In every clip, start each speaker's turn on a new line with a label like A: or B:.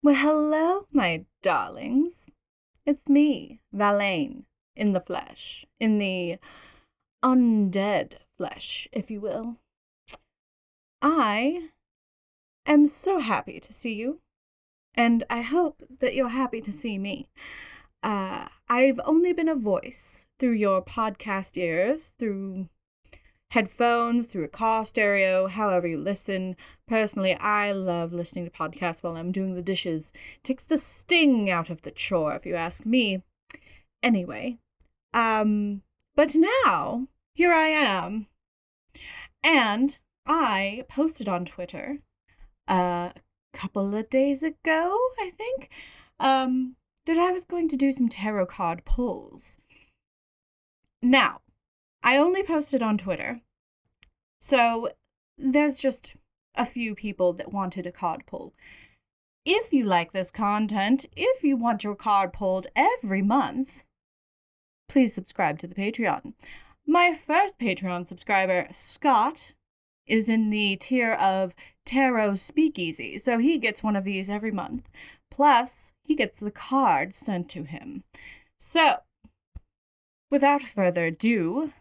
A: Well, hello, my darlings. It's me, Valane, in the flesh, in the undead flesh, if you will. I am so happy to see you, and I hope that you're happy to see me. I've only been a voice through your podcast ears, through headphones, through a car stereo, however you listen. Personally, I love listening to podcasts while I'm doing the dishes. It takes the sting out of the chore, if you ask me. Anyway, but now, here I am. And I posted on Twitter a couple of days ago, I think, that I was going to do some tarot card pulls. Now, I only posted on Twitter, so there's just a few people that wanted a card pull. If you like this content, if you want your card pulled every month, please subscribe to the Patreon. My first Patreon subscriber, Scott, is in the tier of Tarot Speakeasy, so he gets one of these every month. Plus, he gets the card sent to him. So, without further ado,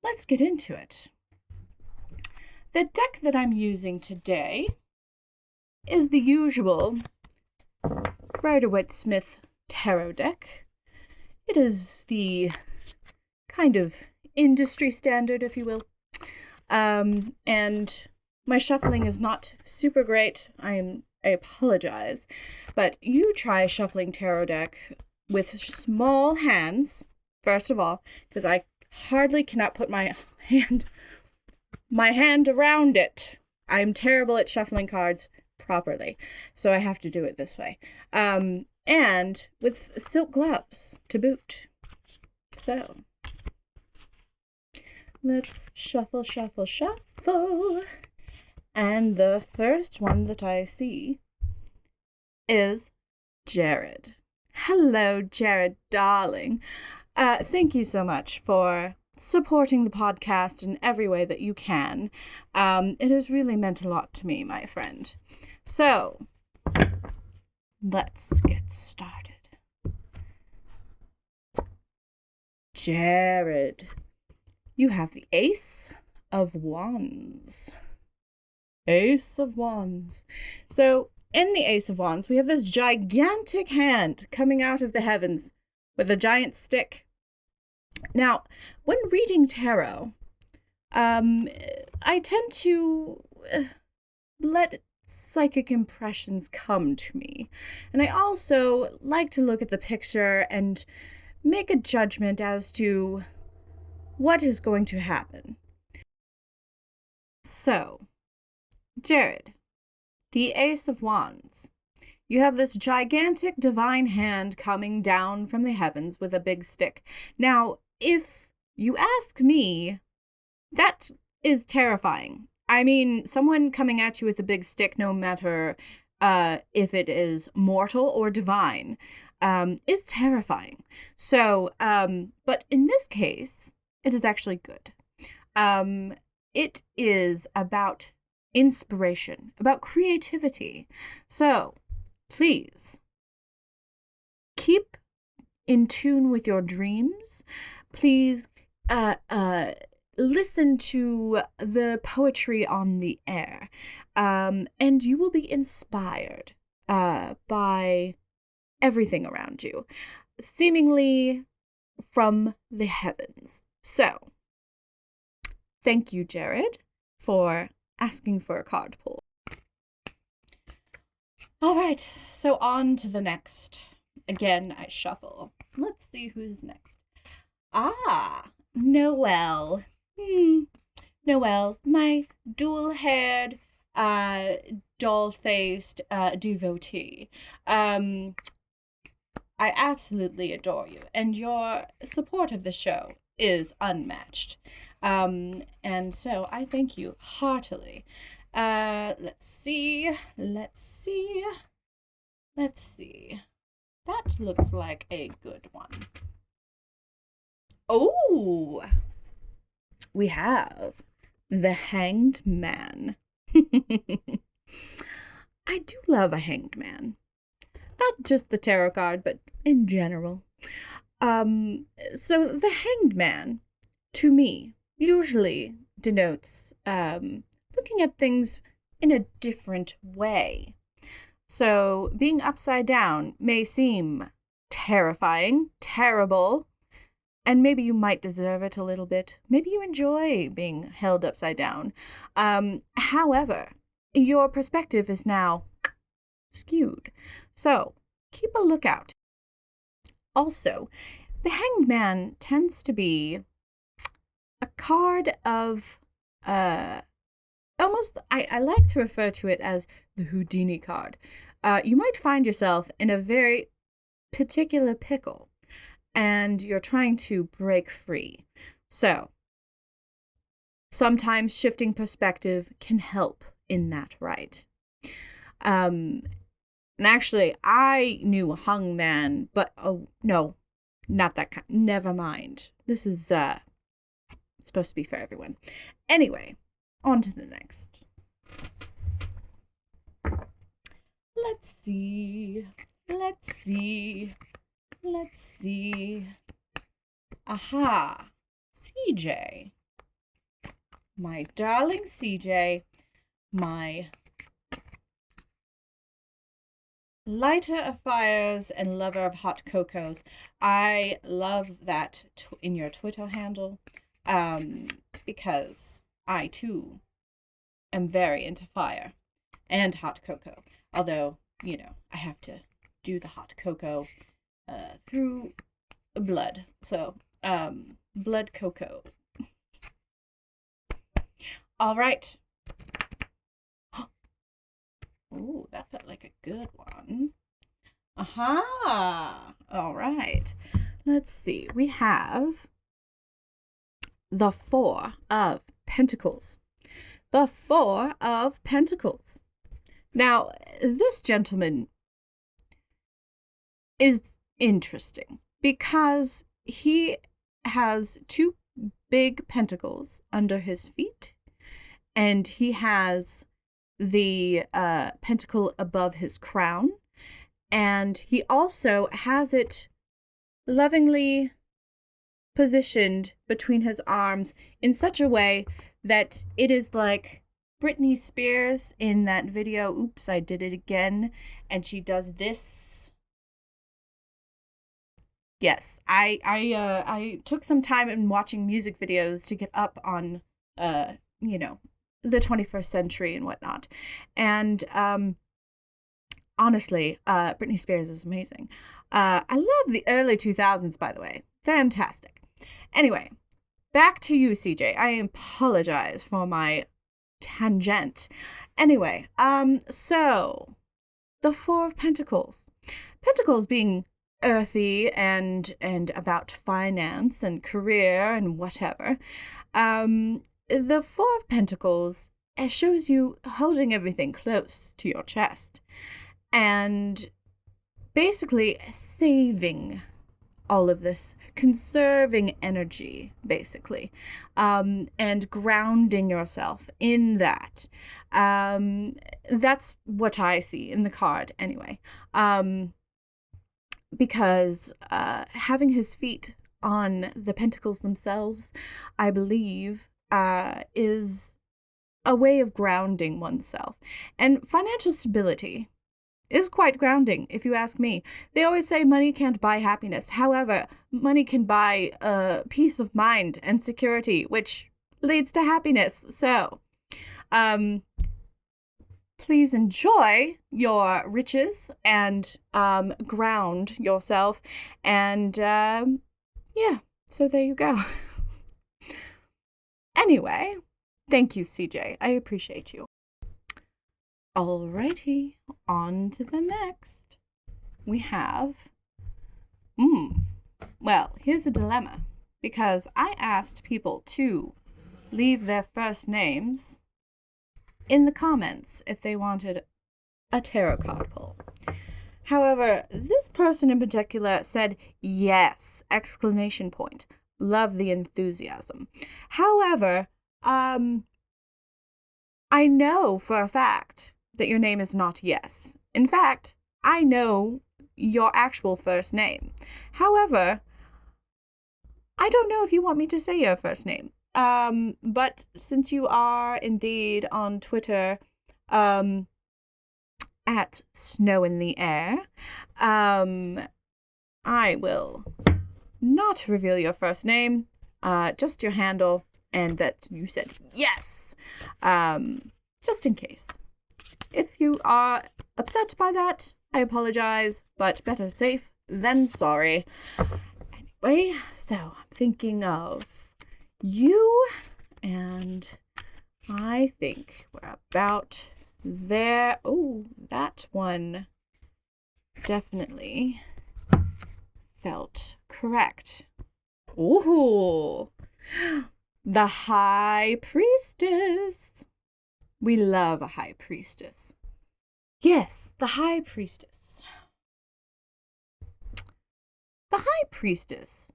A: let's get into it. The deck that I'm using today is the usual Rider-Waite-Smith tarot deck. It is the kind of industry standard, if you will. And my shuffling is not super great. I apologize. But you try shuffling tarot deck with small hands, first of all, because I hardly cannot put my hand around it. I'm terrible at shuffling cards properly, so I have to do it this way. And with silk gloves to boot. So, let's shuffle, shuffle, shuffle. And the first one that I see is Jared. Hello, Jared, darling. Thank you so much for supporting the podcast in every way that you can. It has really meant a lot to me, my friend. So, let's get started. Jared, you have the Ace of Wands. Ace of Wands. So, in the Ace of Wands, we have this gigantic hand coming out of the heavens with a giant stick. Now, when reading tarot, I tend to let psychic impressions come to me. And I also like to look at the picture and make a judgment as to what is going to happen. So, Jared, the Ace of Wands. You have this gigantic divine hand coming down from the heavens with a big stick. Now, if you ask me, that is terrifying. I mean, someone coming at you with a big stick, no matter if it is mortal or divine, is terrifying. So, but in this case, it is actually good. It is about inspiration, about creativity. So, please keep in tune with your dreams. Please listen to the poetry on the air, and you will be inspired by everything around you, seemingly from the heavens. So, thank you, Jared, for asking for a card pull. All right, so on to the next. Again, I shuffle. Let's see who's next. Noelle. Noelle, my dual-haired, doll-faced devotee. I absolutely adore you, and your support of the show is unmatched. And so I thank you heartily. Let's see. That looks like a good one. Oh, we have the Hanged Man. I do love a hanged man. Not just the tarot card, but in general. So the Hanged Man, to me, usually denotes looking at things in a different way. So being upside down may seem terrifying, terrible, and maybe you might deserve it a little bit. Maybe you enjoy being held upside down. However, your perspective is now skewed. So keep a lookout. Also, the Hanged Man tends to be a card of almost, I like to refer to it as the Houdini card. You might find yourself in a very particular pickle and you're trying to break free. So sometimes shifting perspective can help in that, right? And actually, I knew a hung man, but oh no, not that kind. Never mind. This is supposed to be for everyone. Anyway, on to the next. Let's see. Aha. CJ. My darling CJ. My lighter of fires and lover of hot cocos. I love that in your Twitter handle, because I too am very into fire and hot cocoa. Although, I have to do the hot cocoa through blood. So, blood cocoa. All right. Ooh, that felt like a good one. Aha! All right. Let's see. We have the Four of Pentacles. The Four of Pentacles. Now, this gentleman is interesting because he has two big pentacles under his feet, and he has the pentacle above his crown, and he also has it lovingly positioned between his arms in such a way that it is like Britney Spears in that video, Oops, I Did It Again, and she does this. Yes, I took some time in watching music videos to get up on, the 21st century and whatnot. And honestly, Britney Spears is amazing. I love the early 2000s, by the way. Fantastic. Anyway, back to you, CJ. I apologize for my tangent. Anyway, so the Four of Pentacles. Pentacles being earthy and about finance and career and whatever. The Four of Pentacles shows you holding everything close to your chest and basically saving all of this, conserving energy, basically, and grounding yourself in that. That's what I see in the card anyway. Because having his feet on the pentacles themselves, I believe, is a way of grounding oneself. And financial stability is quite grounding, if you ask me. They always say money can't buy happiness. However, money can buy peace of mind and security, which leads to happiness. So, please enjoy your riches and ground yourself. And yeah, so there you go. Anyway, thank you, CJ. I appreciate you. Alrighty, on to the next. We have, well, here's a dilemma, because I asked people to leave their first names in the comments if they wanted a tarot card pull. However, this person in particular said yes, exclamation point. Love the enthusiasm. However, I know for a fact that your name is not yes. In fact, I know your actual first name. However, I don't know if you want me to say your first name. But since you are indeed on Twitter, at Snow in the Air, I will not reveal your first name, just your handle, and that you said yes, just in case. If you are upset by that, I apologize, but better safe than sorry. Anyway, so I'm thinking of you, and I think we're about there. Oh, that one definitely felt correct. Ooh, the High Priestess. We love a High Priestess. Yes, the High Priestess. The High Priestess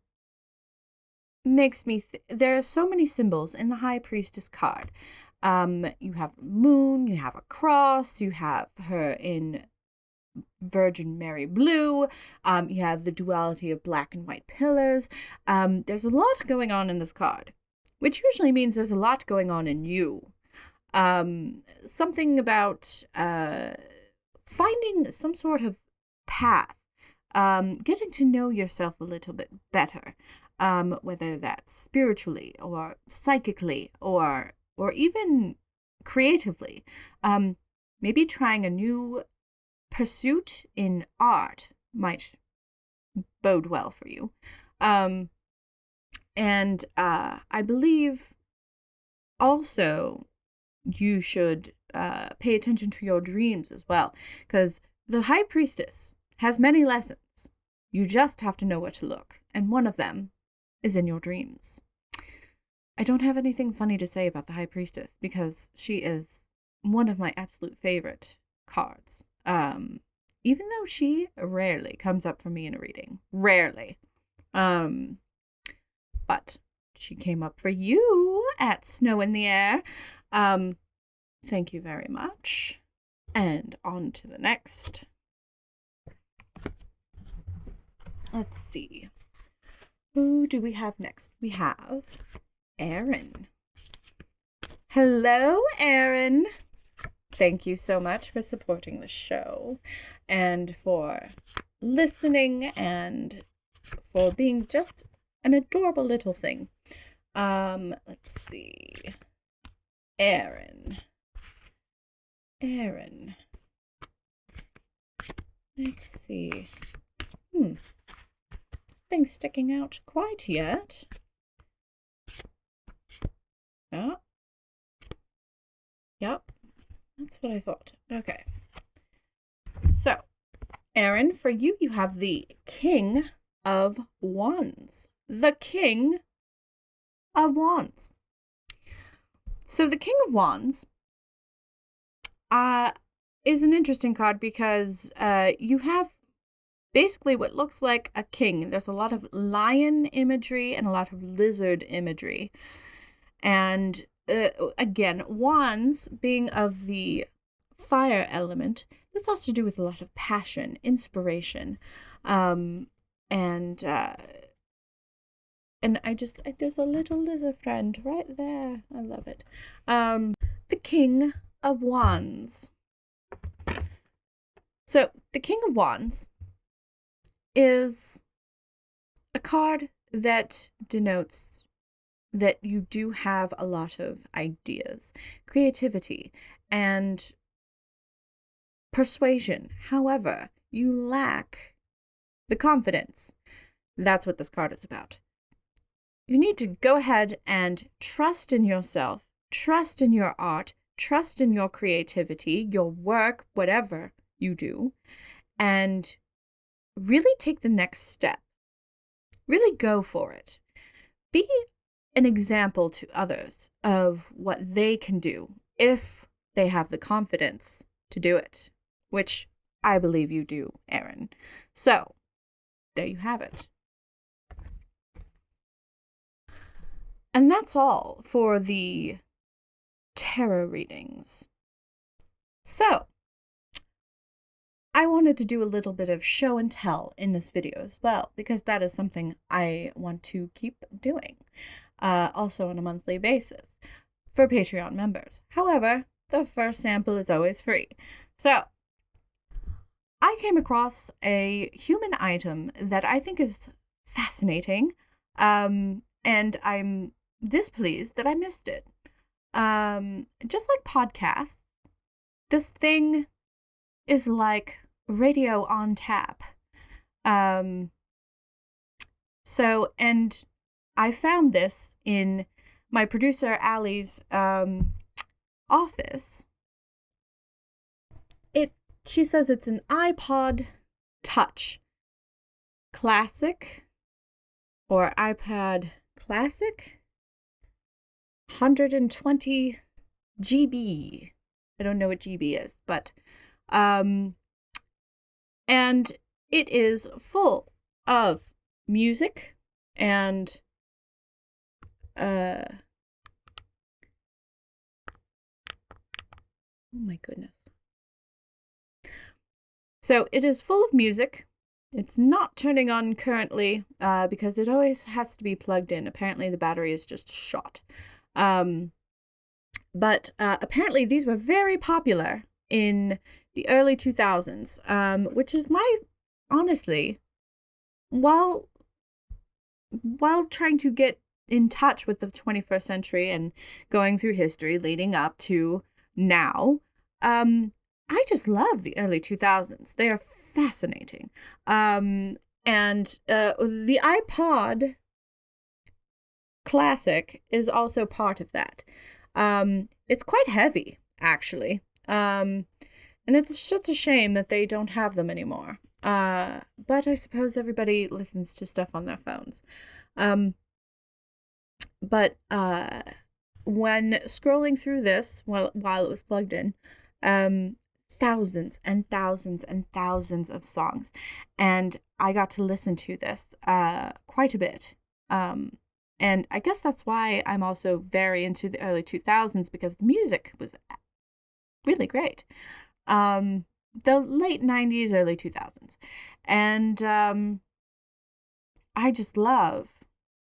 A: makes me there are so many symbols in the High Priestess card. You have the moon, you have a cross, you have her in Virgin Mary blue, you have the duality of black and white pillars. There's a lot going on in this card, which usually means there's a lot going on in you. Something about finding some sort of path, getting to know yourself a little bit better, whether that's spiritually or psychically or even creatively. Maybe trying a new pursuit in art might bode well for you. And I believe also you should pay attention to your dreams as well, because the High Priestess has many lessons. You just have to know where to look, and one of them is in your dreams. I don't have anything funny to say about the High Priestess because she is one of my absolute favorite cards. Even though she rarely comes up for me in a reading. Rarely. But she came up for you at Snow in the Air. Thank you very much. And on to the next. Let's see. Who do we have next? We have Erin. Hello, Erin. Thank you so much for supporting the show and for listening and for being just an adorable little thing. Let's see. Erin. Let's see. Nothing's sticking out quite yet. Oh. Yep. That's what I thought. Okay. So, Erin, for you, you have the King of Wands. The King of Wands. So, the King of Wands is an interesting card because you have basically what looks like a king. There's a lot of lion imagery and a lot of lizard imagery. And again, wands being of the fire element, this has to do with a lot of passion, inspiration, and there's a little lizard friend right there. I love it. The King of Wands. So the King of Wands is a card that denotes that you do have a lot of ideas, creativity, and persuasion. However, you lack the confidence. That's what this card is about. You need to go ahead and trust in yourself, trust in your art, trust in your creativity, your work, whatever you do, and really take the next step. Really go for it. Be an example to others of what they can do if they have the confidence to do it, which I believe you do, Erin. So, there you have it. And that's all for the tarot readings. So, I wanted to do a little bit of show and tell in this video as well, because that is something I want to keep doing, also on a monthly basis for Patreon members. However, the first sample is always free. So, I came across a human item that I think is fascinating, and I'm displeased that I missed it. Just like podcasts, this thing is like radio on tap. And I found this in my producer Allie's office. She says it's an iPod Touch Classic or iPod Classic 120 GB. I don't know what GB is, but and it is full of music and oh my goodness. So it is full of music. It's not turning on currently because it always has to be plugged in. Apparently the battery is just shot. But apparently these were very popular in the early 2000s, which is honestly, while trying to get in touch with the 21st century and going through history leading up to now, I just love the early 2000s. They are fascinating. And the iPod Classic is also part of that. It's quite heavy, actually. And it's just a shame that they don't have them anymore. But I suppose everybody listens to stuff on their phones. But when scrolling through this while it was plugged in, thousands and thousands and thousands of songs, and I got to listen to this quite a bit. And I guess that's why I'm also very into the early 2000s, because the music was really great. The late 90s, early 2000s. And I just love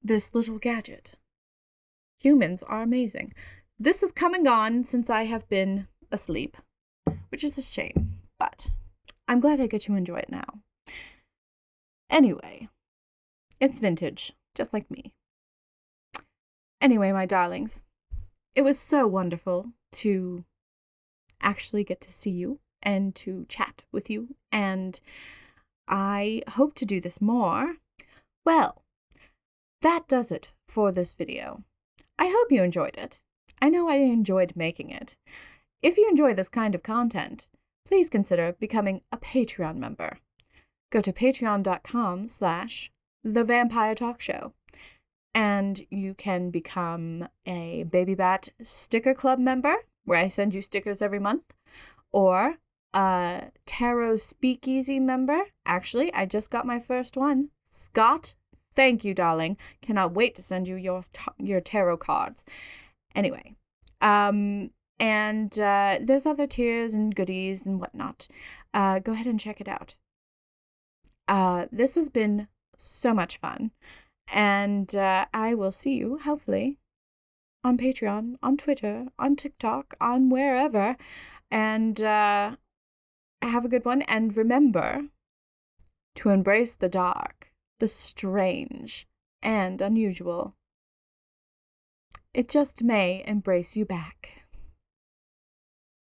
A: this little gadget. Humans are amazing. This is coming on since I have been asleep, which is a shame, but I'm glad I get to enjoy it now. Anyway, it's vintage, just like me. Anyway, my darlings, it was so wonderful to actually get to see you and to chat with you, and I hope to do this more. Well, that does it for this video. I hope you enjoyed it. I know I enjoyed making it. If you enjoy this kind of content, please consider becoming a Patreon member. Go to patreon.com/thevampiretalkshow, and you can become a Baby Bat Sticker Club member, where I send you stickers every month, or a Tarot Speakeasy member. Actually, I just got my first one. Scott, thank you, darling. Cannot wait to send you your tarot cards. Anyway, and there's other tiers and goodies and whatnot. Go ahead and check it out. This has been so much fun, and I will see you, hopefully, on Patreon, on Twitter, on TikTok, on wherever, and have a good one, and remember to embrace the dark, the strange, and unusual. It just may embrace you back.